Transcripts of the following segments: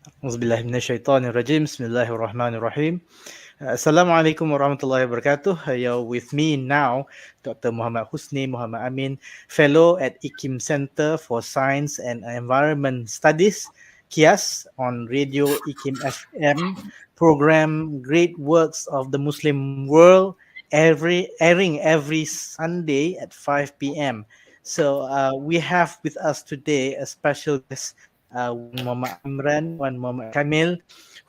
Auzubillahi minasyaitonirrajim. Bismillahirrahmanirrahim. Assalamualaikum warahmatullahi wabarakatuh. You're with me now, Dr. Muhammad Husni Mohd Amin, Fellow at IKIM Center for Science and Environment Studies, KIAS, on Radio IKIMfm, program Great Works of the Muslim World, airing every Sunday at 5 p.m. So we have with us today a special guest, one Muhammad Aimran, one Muhammad Kamil,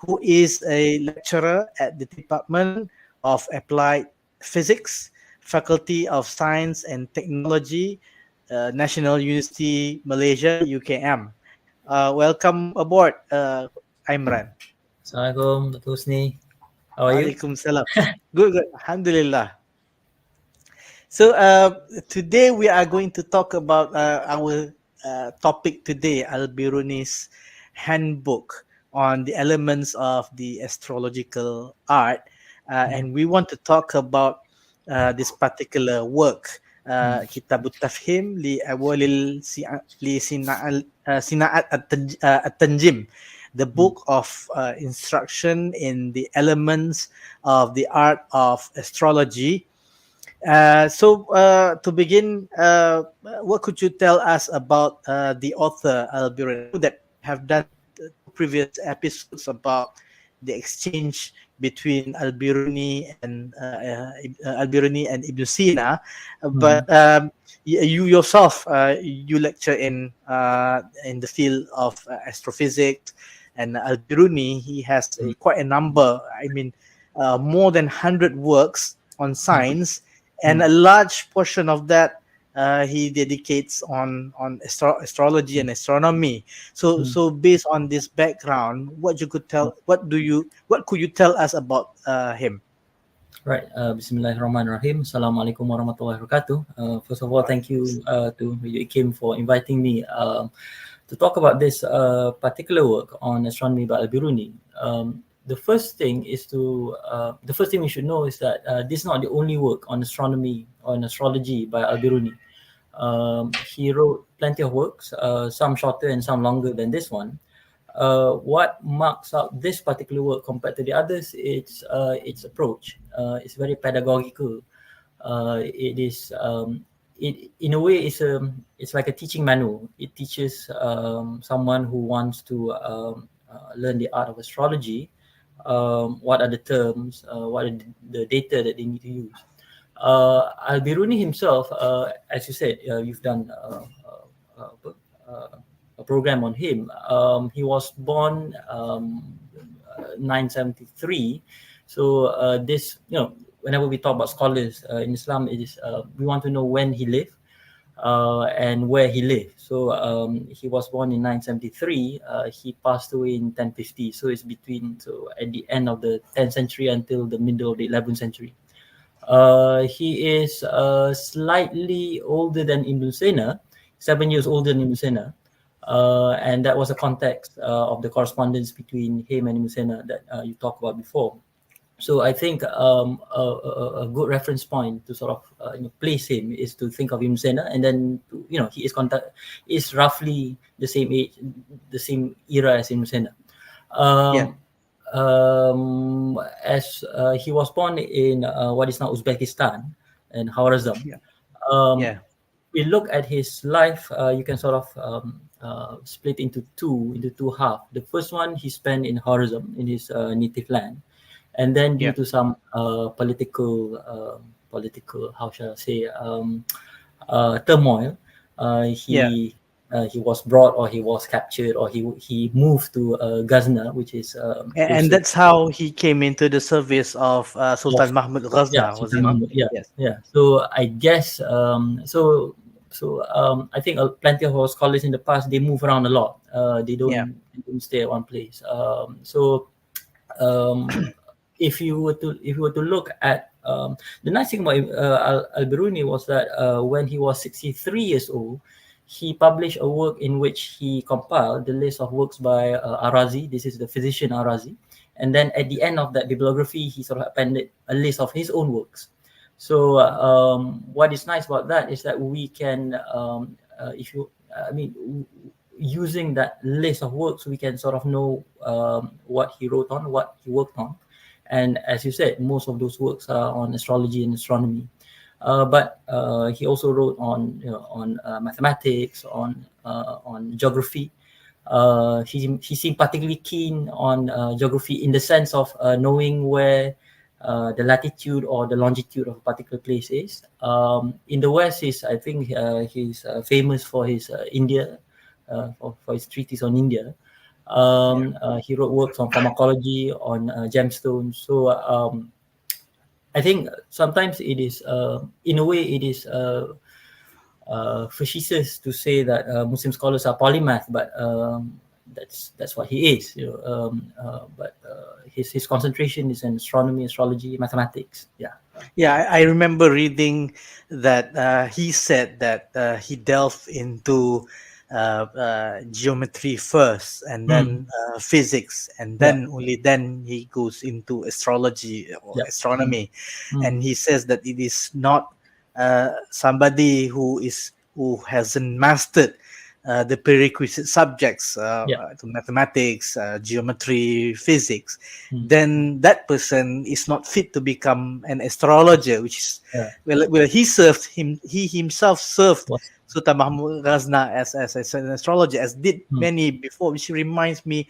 who is a lecturer at the Department of Applied Physics, Faculty of Science and Technology, National University Malaysia, UKM. Welcome aboard, Aimran. Assalamualaikum, Dr. Husni. How are you? Waalaikumsalam. Good. Alhamdulillah. So today we are going to talk about our topic today, al-Biruni's handbook on the elements of the astrological art, and we want to talk about this particular work, Kitab al-Tafhim li-Awa'il Sina al-Tanjim, the book of instruction in the elements of the art of astrology. To begin, what could you tell us about the author al-Biruni? That have done two previous episodes about the exchange between al-Biruni and Ibn Sina, but you yourself you lecture in the field of astrophysics, and al-Biruni, he has quite a number. I mean, more than 100 works on science, and a large portion of that he dedicates on astrology and astronomy. So based on this background, what could you tell us about him? Right. Bismillahirrahmanirrahim. Assalamualaikum warahmatullahi wabarakatuh. First of all, thank you to Radio IKIM for inviting me to talk about this particular work on astronomy by al-Biruni. The first thing we should know is that this is not the only work on astronomy or on astrology by al-Biruni. He wrote plenty of works, some shorter and some longer than this one. What marks out this particular work compared to the others, it's its approach. It's very pedagogical. It is in a way it's like a teaching manual. It teaches someone who wants to learn the art of astrology. What are the terms, what are the data that they need to use. Al-Biruni himself, as you said, you've done a program on him. He was born 973. So this, whenever we talk about scholars in Islam, it is we want to know when he lived and where he lived. So he was born in 973. He passed away in 1050. So it's at the end of the 10th century until the middle of the 11th century. He is slightly older than Ibn Sina, 7 years older than Ibn Sina. And that was the context of the correspondence between him and Ibn Sina that you talked about before. So I think a good reference point to sort of place him is to think of Ibn Sina, and then he is roughly the same age, the same era as Ibn Sina. As he was born in what is now Uzbekistan and Khwarazm. We look at his life, you can sort of split into two halves. The first one he spent in Khwarazm, in his native land, and then due to some political, how shall I say, turmoil, he was brought, or he was captured, or he moved to Ghazna, which is and that's how he came into the service of Sultan Mahmud Ghazna, was it not? Yeah. So I guess I think plenty of our scholars in the past, they move around a lot. They don't stay at one place. If you were to look at the nice thing about al-Biruni was that when he was 63 years old, he published a work in which he compiled the list of works by Arazi. This is the physician Arazi. And then at the end of that bibliography, he sort of appended a list of his own works. So what is nice about that is that we can, using that list of works, we can sort of know what he wrote on, what he worked on. And as you said, most of those works are on astrology and astronomy. But he also wrote on, on mathematics, on geography. He seemed particularly keen on geography in the sense of knowing where the latitude or the longitude of a particular place is. In the West, I think he's famous for his India, for his treatise on India. He wrote works on pharmacology, on gemstones. So I think sometimes it is, in a way, it is facetious to say that Muslim scholars are polymath, but that's what he is. But his concentration is in astronomy, astrology, mathematics. Yeah, I remember reading that he said that he delved into geometry first, and Mm, then physics, and yeah, then only then he goes into astrology or yeah. astronomy. Mm, And he says that it is not somebody who hasn't mastered the prerequisite subjects, yeah. to mathematics, geometry, physics, Mm, then that person is not fit to become an astrologer, which is, yeah. well, he himself served Was Sultan Mahmud Ghazna as an astrologer, as did mm, many before, which reminds me,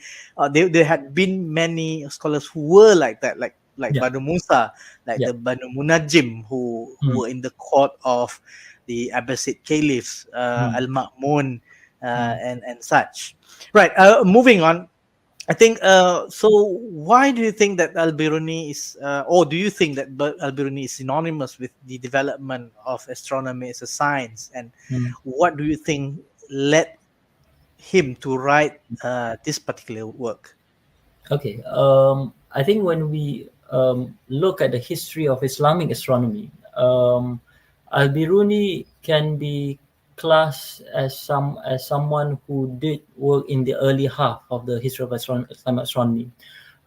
there had been many scholars who were like that, like yeah, Banu Musa, like yeah. the Banu Munajim, who Mm, were in the court of the Abbasid caliphs, mm, Al-Ma'mun, mm. and such. Right. Moving on. I think so. Why do you think that al-Biruni is, or do you think that al-Biruni is synonymous with the development of astronomy as a science? And Mm. what do you think led him to write this particular work? Okay. I think when we look at the history of Islamic astronomy, Al-Biruni can be classed as someone who did work in the early half of the history of Islamic astronomy.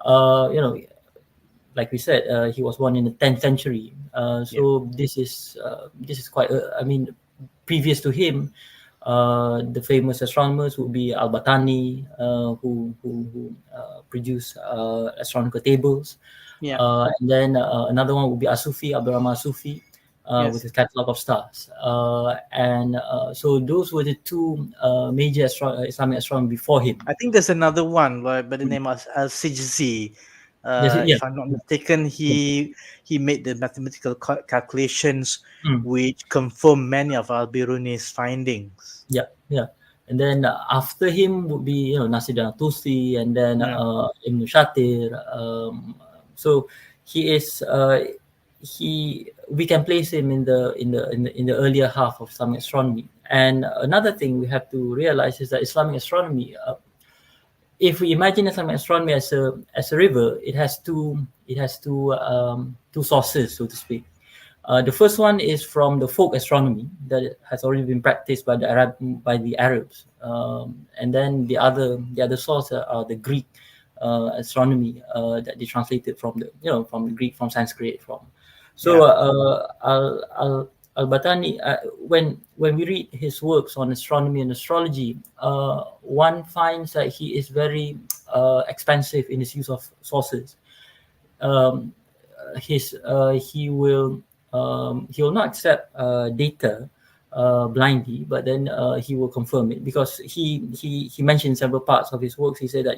You know, like we said, he was born in the 10th century. Yeah. So this is quite. I mean, previous to him, the famous astronomers would be Al-Batani, who produced astronomical tables, Yeah. and then another one would be Asufi, Abdurrahman Asufi, with Yes. his catalog of stars. And so those were the two major Islamic astronomers before him. I think there's another one by the name of al-Sijzi. Yes, yeah, If I'm not mistaken, yeah. he made the mathematical calculations Mm. which confirm many of al-Biruni's findings. Yeah, yeah. And then after him would be Nasiruddin Tusi, and then Yeah. Ibn Shatir. So he is he we can place him in the earlier half of Islamic astronomy. And another thing we have to realize is that Islamic astronomy, if we imagine Islamic astronomy as a river, it has two sources, so to speak. The first one is from the folk astronomy that has already been practiced by the Arabs, and then the other source are the Greek astronomy that they translated from the Greek, from Sanskrit, from. So Yeah. Al-Batani, when we read his works on astronomy and astrology, one finds that he is very expansive in his use of sources. Um, he will not accept data blindly, but then he will confirm it, because he mentioned several parts of his works. He said that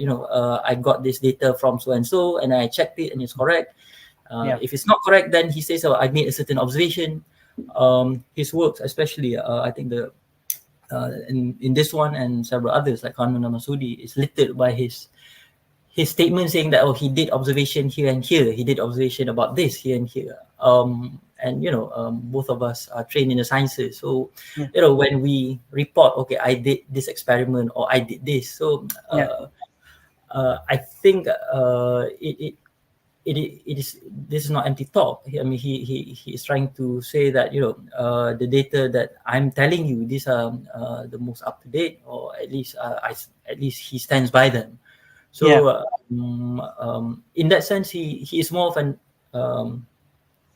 I got this data from so and so, and I checked it, and it's correct. Yeah. If it's not correct, then he says, "Oh, I made a certain observation." His works, especially, I think in this one and several others like Kanun Masudi, is littered by his statement saying that, oh, he did observation here and here, he did observation about this here and here. And both of us are trained in the sciences, so Yeah. when we report, okay, I did this experiment or I did this, so Yeah. I think it is this is not empty talk. I mean, he is trying to say that the data that I'm telling you, these are the most up to date, or at least he stands by them. Yeah. So in that sense, he is more of an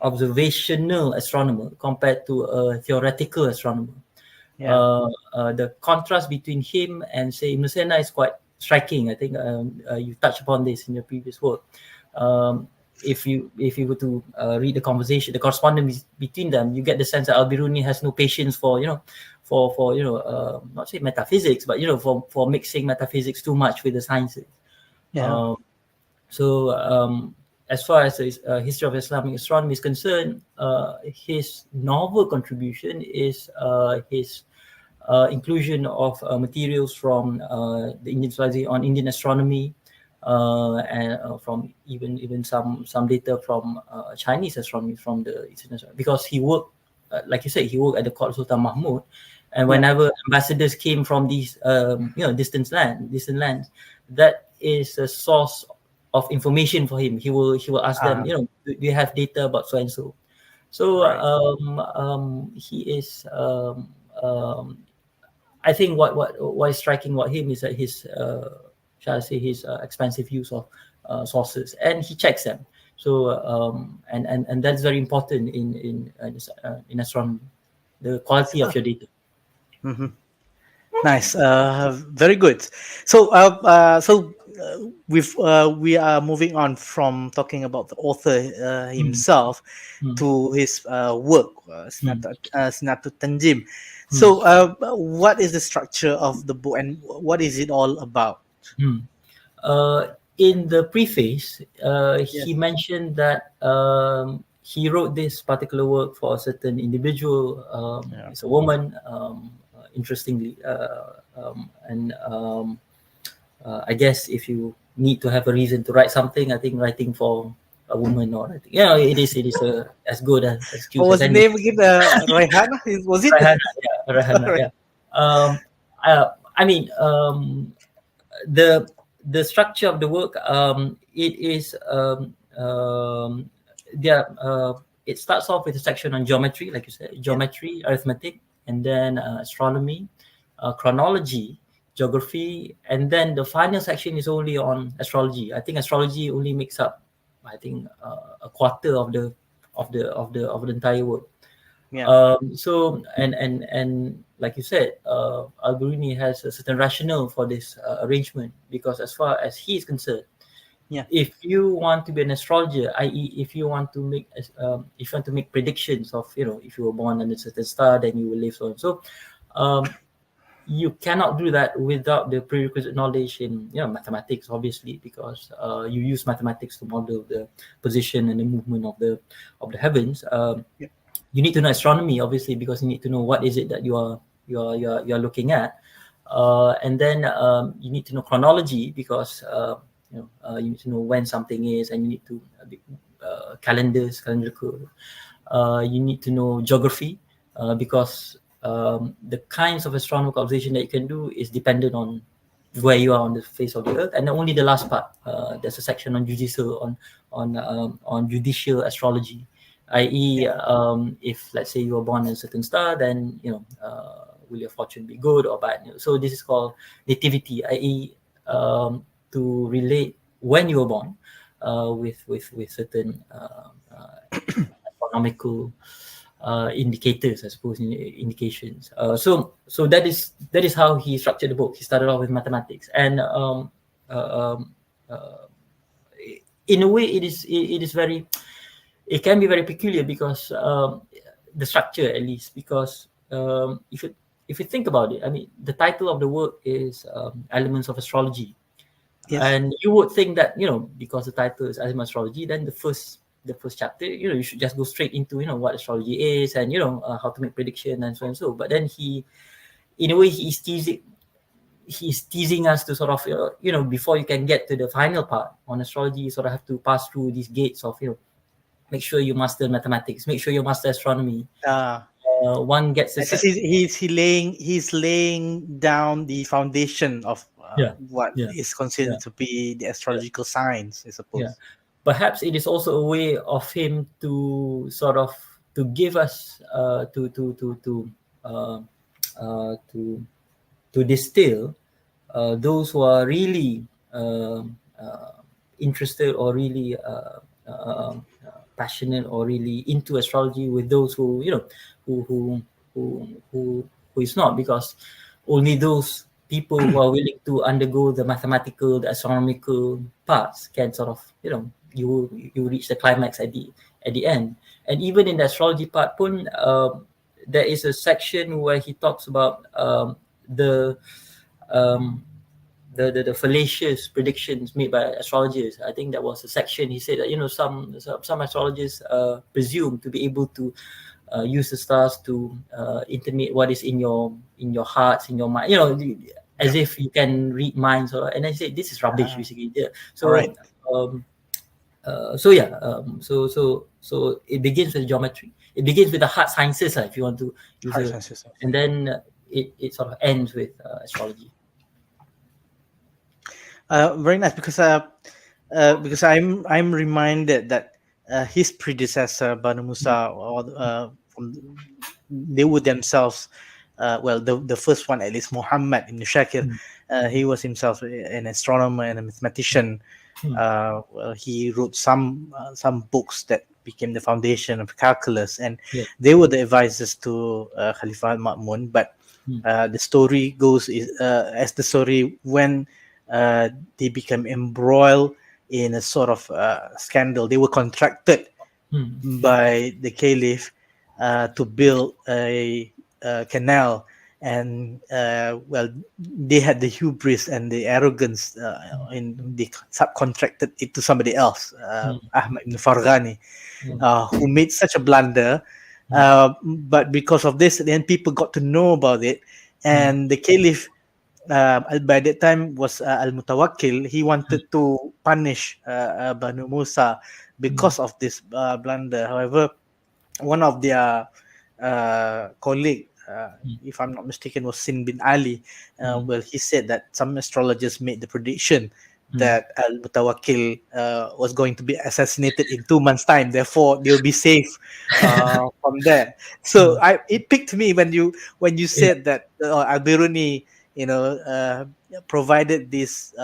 observational astronomer compared to a theoretical astronomer. Yeah. The contrast between him and say Ibn Sina is quite striking. I think you touched upon this in your previous work. Um, if you were to read the conversation, the correspondence between them, you get the sense that al-Biruni has no patience for not say metaphysics, but for mixing metaphysics too much with the sciences. Yeah. Um, so, as far as the history of Islamic astronomy is concerned, his novel contribution is his inclusion of materials from the Indian society on Indian astronomy, and from even some data from Chinese astronomy from the Eastern astronomy, because he worked, like you said, he worked at the court of Sultan Mahmud, and Yeah. whenever ambassadors came from these distant lands, that is a source of information for him. He will ask them, Ah, do you have data about so and so? So right. he is. I think what is striking about him is that his, shall I say, his expansive use of sources, and he checks them. So and that's very important in astronomy, the quality of your data. Hmm. Nice. Very good. We are moving on from talking about the author Mm, himself mm, to his work, mm, Sinatu Tanjim. mm, So, what is the structure of the book, and what is it all about? mm. In the preface, Yes. he mentioned that he wrote this particular work for a certain individual. Yeah. It's a woman, interestingly, and I guess if you need to have a reason to write something, I think writing for a woman, or writing, it is as good an What excuse as was the any. name again? Raihana? Was it? Rahana, yeah, Rahana, Right. yeah. Um, I mean, the the structure of the work, it is there it starts off with a section on geometry, like you said, Yeah. geometry, arithmetic, and then astronomy, chronology, geography, and then the final section is only on astrology. I think astrology only makes up, I think, a quarter of the entire work. Yeah. So and like you said, al-Biruni has a certain rationale for this arrangement, because as far as he is concerned, Yeah. if you want to be an astrologer, i.e., if you want to make predictions of, if you were born on a certain star, then you will live so and so, um, you cannot do that without the prerequisite knowledge in, mathematics, obviously, because you use mathematics to model the position and the movement of the heavens. Yeah. You need to know astronomy, obviously, because you need to know what is it that you're looking at, and then you need to know chronology, because you need to know when something is, and you need to calendrical. You need to know geography, because the kinds of astronomical observation that you can do is dependent on where you are on the face of the earth. And only the last part, there's a section on judicial, on judicial astrology, i.e., Yeah. if let's say you were born in a certain star, then will your fortune be good or bad? So this is called nativity, i.e., to relate when you were born with certain astronomical indicators, I suppose, indications. So that is how he structured the book. He started off with mathematics, and uh, um, uh, in a way, it is very, it can be very peculiar, because the structure, at least, because if you think about it, I mean, the title of the work is Elements of Astrology, Yes. and you would think that, because the title is Elements of Astrology, then the first chapter, you should just go straight into, what astrology is, and how to make prediction, and so and so. But then in a way, he's teasing us to sort of, before you can get to the final part on astrology, you sort of have to pass through these gates of, make sure you master mathematics, make sure you master astronomy. Uh, One gets a I guess set. he's laying down the foundation of Yeah, what yeah, is yeah, considered to be the yeah, astrological science, I yeah. suppose. Perhaps it is also a way of him to sort of, to give us, uh, to distill those who are really interested, or really passionate, or really into astrology, with those who, who who who who is not, because only those people who are willing to undergo the mathematical, the astronomical parts can sort of, you reach the climax at the end. And even in the astrology part pun, there is a section where he talks about the um, the fallacious predictions made by astrologers. I think that was a section. He said that some astrologers presume to be able to use the stars to intimate what is in your hearts, in your mind. As Yeah. if you can read minds. And I said this is rubbish, basically. Yeah. All right. Um, so yeah. So it begins with geometry. It begins with the hard sciences, if you want to use Hard a, sciences. and then it sort of ends with astrology. Very nice, because I'm reminded that his predecessor Banu Musa, or they were themselves, well, the first one, at least, Muhammad ibn Shakir, Mm, he was himself an astronomer and a mathematician. mm, Well, he wrote some books that became the foundation of calculus, and yeah. they were the advisors to Khalifah al-Ma'mun. But Mm, the story goes is, as the story when they became embroiled in a sort of scandal. They were contracted mm, by the caliph to build a canal, and well, they had the hubris and the arrogance, and they subcontracted it to somebody else, mm, Ahmad ibn Farghani, mm, who made such a blunder. mm, But because of this, then people got to know about it, mm, and the caliph, by that time, was al-Mutawakkil. He mm, wanted to punish Banu Musa mm, because of this blunder. However, one of their colleague, mm, if I'm not mistaken, was Sin bin Ali. mm, Well, he said that some astrologers made the prediction mm. that al-Mutawakkil was going to be assassinated in 2 months' time. Therefore, they'll be safe from that. So Mm. it picked me when you Yeah. said that al-Biruni, provided this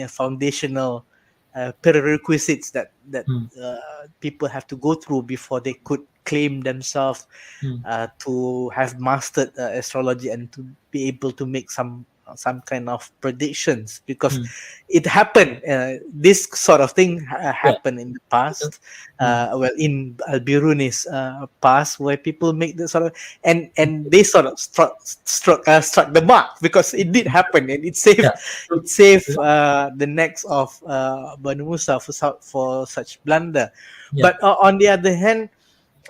foundational prerequisites that Mm, people have to go through before they could claim themselves mm, to have mastered astrology and to be able to make some kind of predictions, because mm. it happened. This sort of thing Yeah. happened in the past. Mm, Well, in al-Biruni's past, where people make the sort of, and they sort of struck the mark, because it did happen, and it saved yeah. So, the necks of Banu Musa for such blunder. yeah. But on the other hand,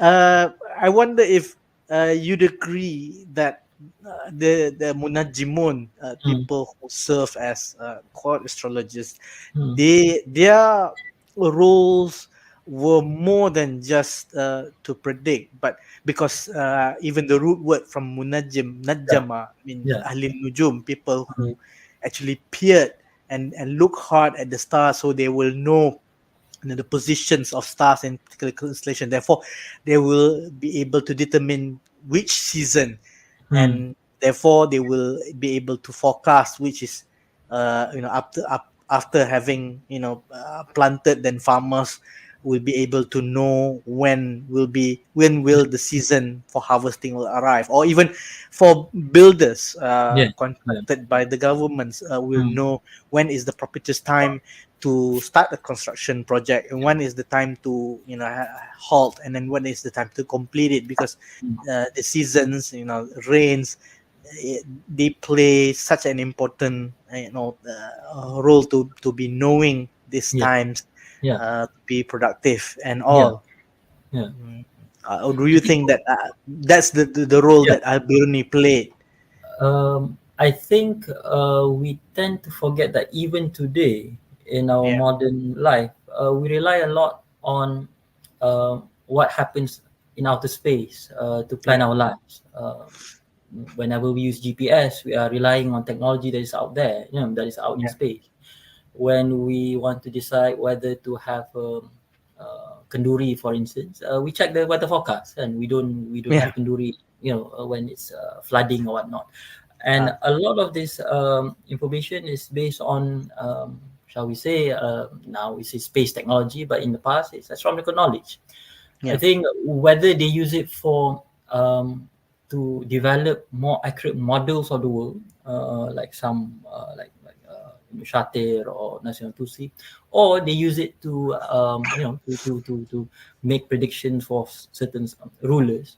I wonder if you'd agree that the Munajjimun, Mm, people who serve as court astrologers, mm. their roles were more than just to predict, but because even the root word from Munajjim, Yeah. Najjama, means Yeah. Ahli Nujum, people Mm, who actually peered and look hard at the stars, so they will know the positions of stars in particular constellation. Therefore, they will be able to determine which season, mm, and therefore they will be able to forecast which is, after having planted, then farmers will be able to know when will the season for harvesting will arrive, or even for builders yeah. Yeah. contracted by the governments, will Mm, know when is the propitious time to start a construction project, and when is the time to halt, and then when is the time to complete it, because mm, the seasons, rains, they play such an important role to be knowing these yeah. times, Yeah. to be productive and Yeah. all. Yeah. Mm. Or do I you think, think that that's the role yeah. that al-Biruni played? I think we tend to forget that even today in our Yeah, modern life, we rely a lot on what happens in outer space to plan yeah, our lives. Whenever we use GPS, we are relying on technology that is out there, that is out in yeah, space. When we want to decide whether to have kenduri, for instance, we check the weather forecast, and we don't yeah. have kenduri, when it's flooding or whatnot. And uh, a lot of this information is based on, shall we say, now we say space technology, but in the past it's astronomical knowledge. I yeah, think whether they use it for to develop more accurate models of the world, like some Shatir or National Tusi, or they use it to to make predictions for certain rulers.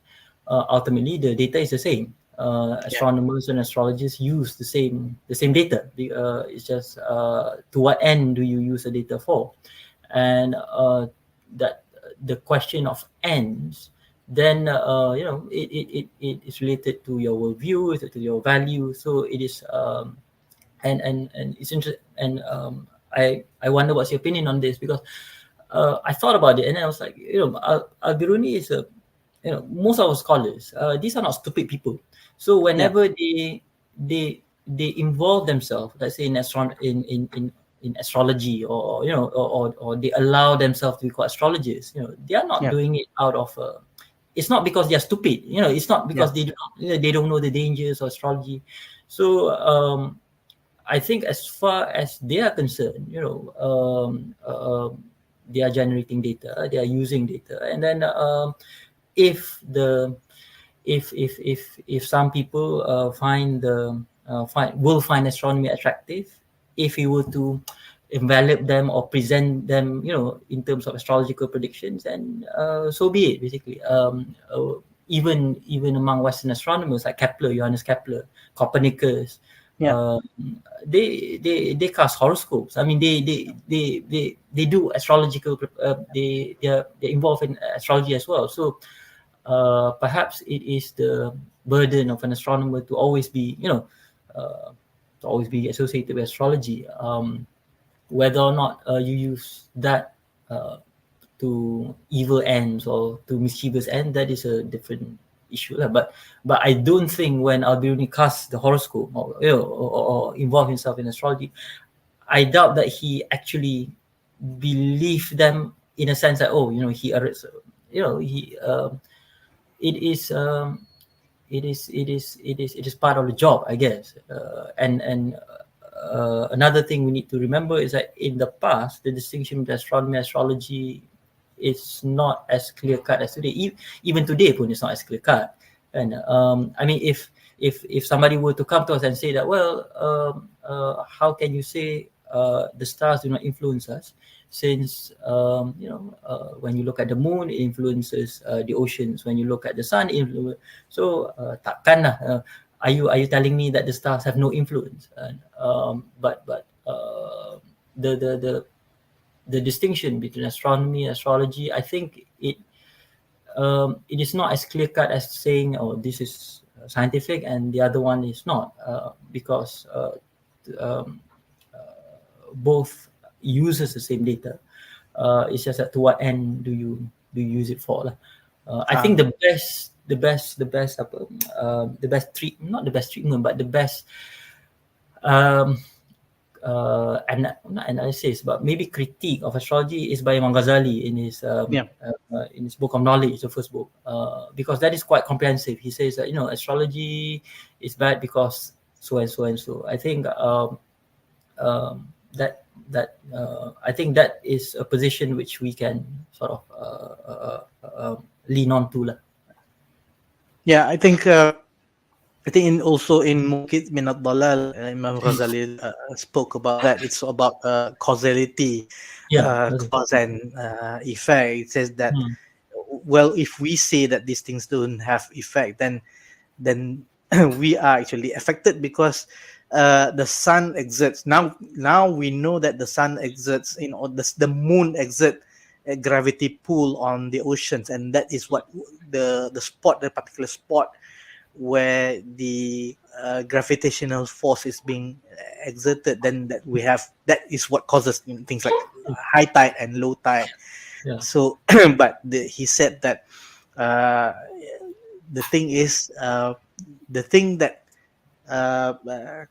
Ultimately, the data is the same. Yeah. Astronomers and astrologers use the same data. It's just to what end do you use the data for, and that the question of ends, then it is related to your worldview, to your value. So it is and it's interesting. And I wonder what's your opinion on this, because I thought about it and I was like, al-Biruni is a, most of our scholars, these are not stupid people. So Yeah. whenever they involve themselves, let's say in in astrology, or or they allow themselves to be called astrologers, they are not Yeah. doing it out of it's not because they are stupid, it's not Yeah. because they don't know the dangers of astrology. So I think as far as they are concerned, they are generating data, they are using data, and then if the if some people find the find astronomy attractive, if you were to envelop them or present them, in terms of astrological predictions, and so be it. Basically, even among Western astronomers like Kepler, Johannes Kepler, Copernicus, Yeah. um, they cast horoscopes. I mean, they do astrological. They're involved in astrology as well. So perhaps it is the burden of an astronomer to always be, to always be associated with astrology. Whether or not you use that uh, to evil ends or to mischievous end, that is a different issue lah. But I don't think when Al-Biruni casts the horoscope, or or involve himself in astrology, I doubt that he actually believed them in a sense that, oh, he it is it is part of the job, I guess. And another thing we need to remember is that in the past, the distinction between astronomy and astrology is not as clear cut as today. Even today, pun, it's not as clear cut. And I mean, if somebody were to come to us and say that, well, how can you say the stars do not influence us? Since when you look at the moon, it influences the oceans. When you look at the sun, it influence. So takkan lah. Are you telling me that the stars have no influence? But the distinction between astronomy and astrology, I think it is not as clear cut as saying, oh, this is scientific and the other one is not, because um, both uses the same data. It's just that to what end do you use it for lah. I think Ah. the best treat not the best treatment, but the best um, and not analysis, but maybe critique of astrology is by Imam Ghazali Yeah. in his book of knowledge, the first book, because that is quite comprehensive. He says that astrology is bad because so and so and so. I think I think that is a position which we can sort of lean on to lah. Yeah. I think also in Mukit min al-Dalal, Imam Ghazali spoke about that. It's about causality, Yeah. That's cause and effect. It says that, mm, well, if we say that these things don't have effect, then we are actually affected, because the sun exerts, now we know that the sun exerts, the moon exert a gravity pull on the oceans, and that is what the particular spot where the gravitational force is being exerted, then that is what causes things like high tide and low tide. yeah. So but he said that uh, the thing is, the thing that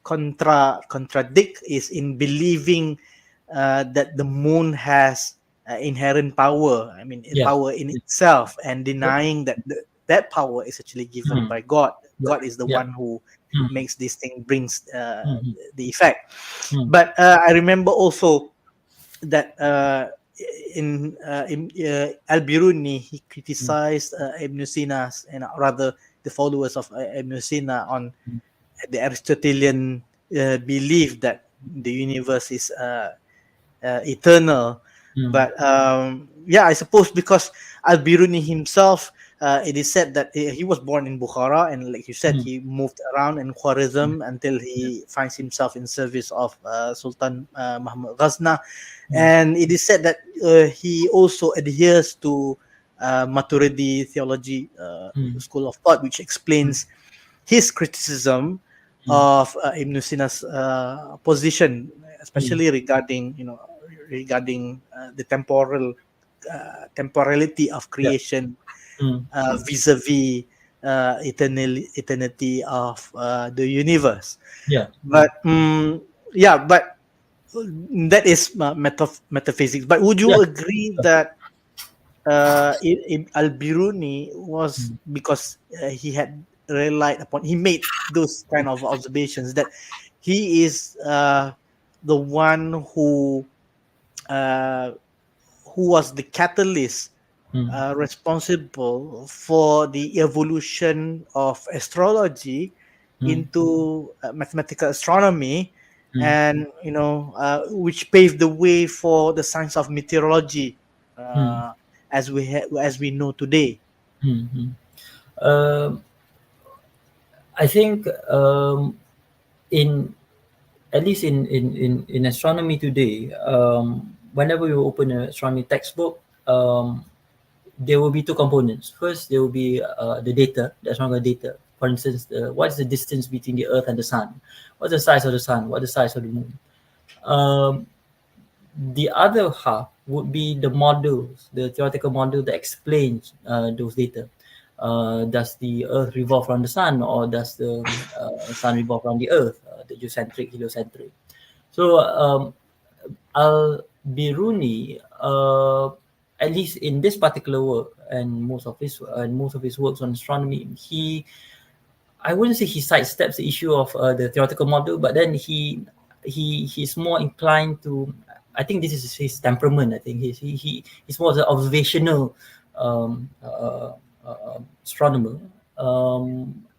contradict is in believing that the moon has inherent power. I mean, Yeah. power in itself, and Yep. denying that that power is actually given Mm, by God. yeah. God is the Yeah. one who Mm, makes this thing, brings mm, the effect. mm, But I remember also that in al-Biruni, he criticized Ibn Sina's, rather the followers of Ibn Sina on the Aristotelian belief that the universe is eternal. But yeah, I suppose because al-Biruni himself, it is said that he was born in Bukhara, and like you said, he moved around in Khwarizm until he finds himself in service of Sultan Muhammad Ghazna. And it is said that he also adheres to Maturidi theology school of thought, which explains his criticism of Ibn Sina's position, especially regarding the temporality of creation vis-a-vis eternity of the universe. Yeah. But yeah, but that is metaphysics. But would you Yeah. agree that al-Biruni was because he had relied upon, he made those kind of observations, that he is the one uh, who was the catalyst responsible for the evolution of astrology into mathematical astronomy, and which paved the way for the science of meteorology as we know today. Um, I think in at least in astronomy today, whenever you open an astronomy textbook, there will be two components. First, there will be the data, the astronomical data. For instance, what is the distance between the Earth and the Sun? What's the size of the Sun? What's the size of the Moon? The other half would be the models, the theoretical model that explains those data. Does the Earth revolve around the Sun, or does the Sun revolve around the Earth? The geocentric, heliocentric. So al-Biruni, at least in this particular work, and most of his works on astronomy, I wouldn't say he sidesteps the issue of the theoretical model, but then he's more inclined to. I think this is his temperament. I think he's more of an observational astronomer,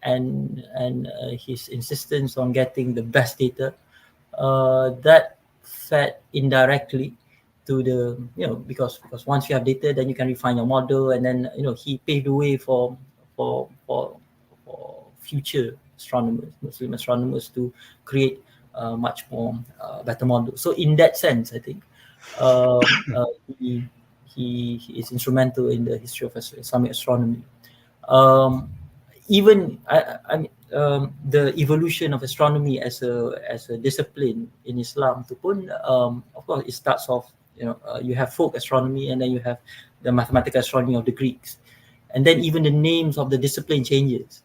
and his insistence on getting the best data that fed indirectly to the because once you have data, then you can refine your model, and then he paved the way for future astronomers, Muslim astronomers, to create much more better models. So in that sense, I think he is instrumental in the history of Islamic astronomy. Even the evolution of astronomy as a discipline in Islam tu pun, of course, it starts off, you have folk astronomy, and then you have the mathematical astronomy of the Greeks, and then even the names of the discipline changes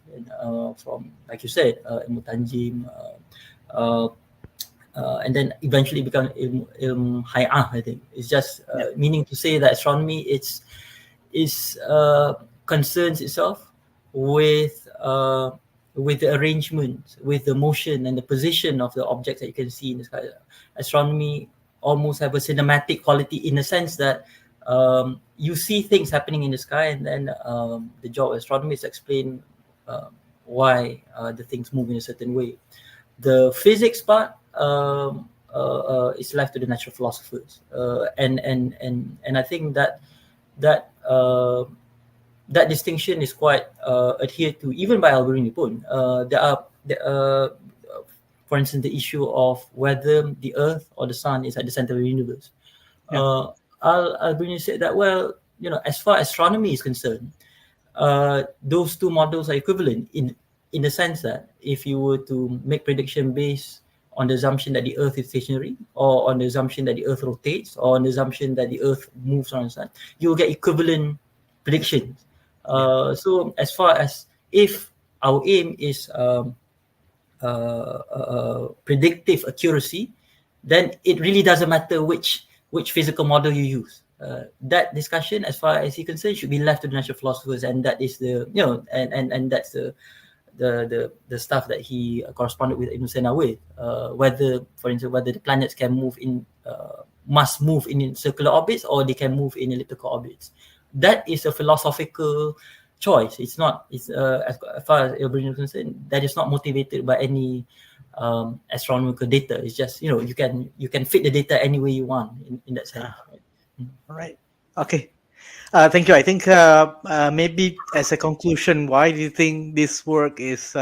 from, like you said, al-Tanjim, and then eventually become ilm hay'ah. I think it's just meaning to say that astronomy is concerns itself with the arrangement, with the motion and the position of the objects that you can see in the sky. Astronomy almost have a cinematic quality, in the sense that you see things happening in the sky, and then the job of astronomy is to explain why the things move in a certain way. The physics part is left to the natural philosophers, and I think that distinction is quite adhered to even by al-Biruni pun. There are, for instance, the issue of whether the Earth or the Sun is at the center of the universe. Al-Biruni said that, well, as far as astronomy is concerned, those two models are equivalent in the sense that if you were to make prediction based on the assumption that the Earth is stationary, or on the assumption that the Earth rotates, or on the assumption that the Earth moves around the Sun, you will get equivalent predictions. So as far as, if our aim is predictive accuracy, then it really doesn't matter which physical model you use. That discussion, as far as he's concerned, should be left to the natural philosophers, and that is the and that's the stuff that he corresponded with Ibn Sina with. Whether, for instance, whether the planets can must move in circular orbits, or they can move in elliptical orbits. That is a philosophical choice. It's not. It's as far as al-Biruni is concerned, that is not motivated by any astronomical data. It's just, you can fit the data any way you want in that sense. Ah, Right? all right. Okay. Thank you. I think maybe as a conclusion, why do you think this work is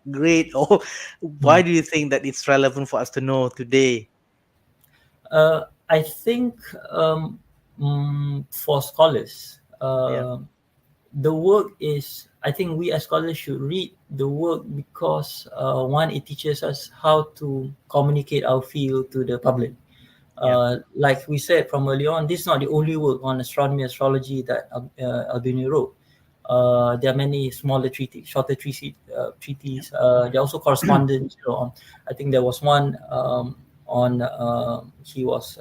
great, or why Mm. do you think that it's relevant for us to know today? I think for scholars, Yeah. the work is, I think we as scholars should read the work because one, it teaches us how to communicate our field to the public. Yeah. Like we said from early on, this is not the only work on astronomy astrology that al-Biruni wrote. There are many smaller treaties, shorter Yeah. treaties. There are also correspondence. I think there was one on he was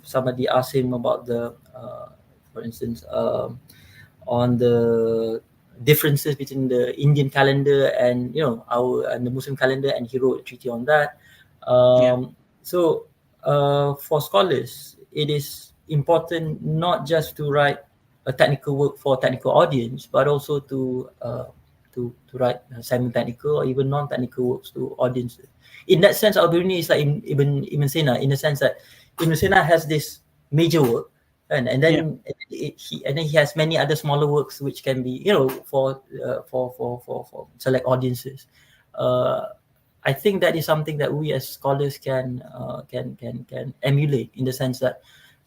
somebody asked him about the, for instance, on the differences between the Indian calendar and, our and the Muslim calendar, and he wrote a treaty on that. Yeah. So for scholars, it is important not just to write a technical work for a technical audience, but also to write semi-technical or even non-technical works to audiences. In that sense, al-Biruni is like Ibn Sina, in the sense that Ibn Sina has this major work, and Yeah. then he has many other smaller works which can be, for select audiences. Uh, I think that is something that we as scholars can emulate, in the sense that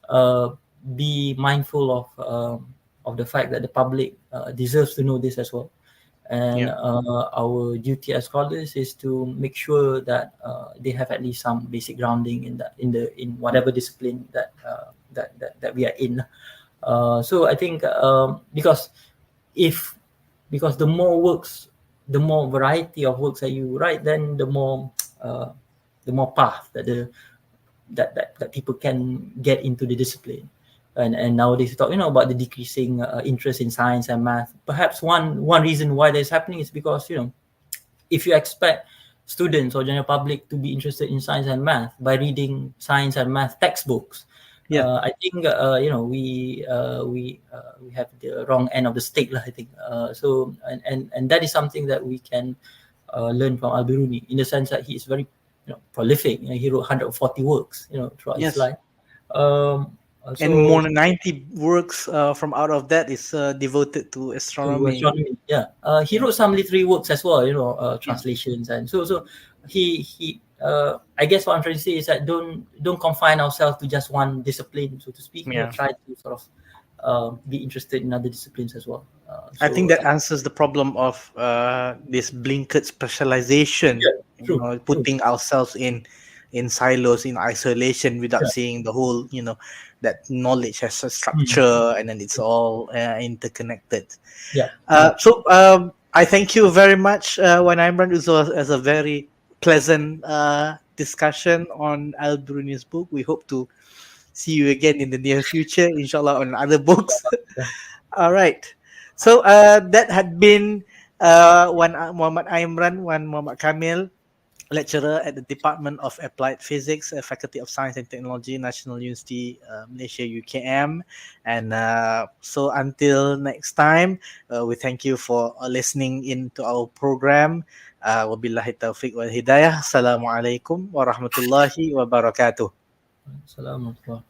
uh, be mindful of the fact that the public deserves to know this as well. And Yeah. our duty as scholars is to make sure that they have at least some basic grounding in whatever discipline that we are in. So I think, if because the more variety of works that you write, then uh, the more path that people can get into the discipline. And nowadays we talk, about the decreasing interest in science and math. Perhaps one reason why that's happening is because, if you expect students or general public to be interested in science and math by reading science and math textbooks, Yeah. I think, we have the wrong end of the stick lah, I think. So and that is something that we can learn from al-Biruni, in the sense that he is very, prolific. He wrote 140 works, throughout his Yes. life. Um, And more so than 90 works from out of that is devoted to to astronomy. astronomy, yeah. He Yeah. wrote some literary works as well, Yeah. translations, and so he I guess what I'm trying to say is that don't confine ourselves to just one discipline, so to speak. Yeah. Try to sort of be interested in other disciplines as well. I think So that answers the problem of this blinkered specialization. yeah, true, true. Putting ourselves in silos, in isolation, without Yeah. seeing the whole. That knowledge has a Mm. structure, and then it's all interconnected. Yeah, yeah. So I thank you very much, when Imran. It was as a very pleasant discussion on Al Bruni's book. We hope to see you again in the near future, inshallah, on other books. Yeah. All right. So that had been one Muhammad Aimran, one Muhammad Kamil, lecturer at the Department of Applied Physics, Faculty of Science and Technology, National University Malaysia UKM. And so until next time, we thank you for listening in to our program. Wabillahi taufiq wal hidayah. Assalamualaikum warahmatullahi wabarakatuh. Assalamualaikum.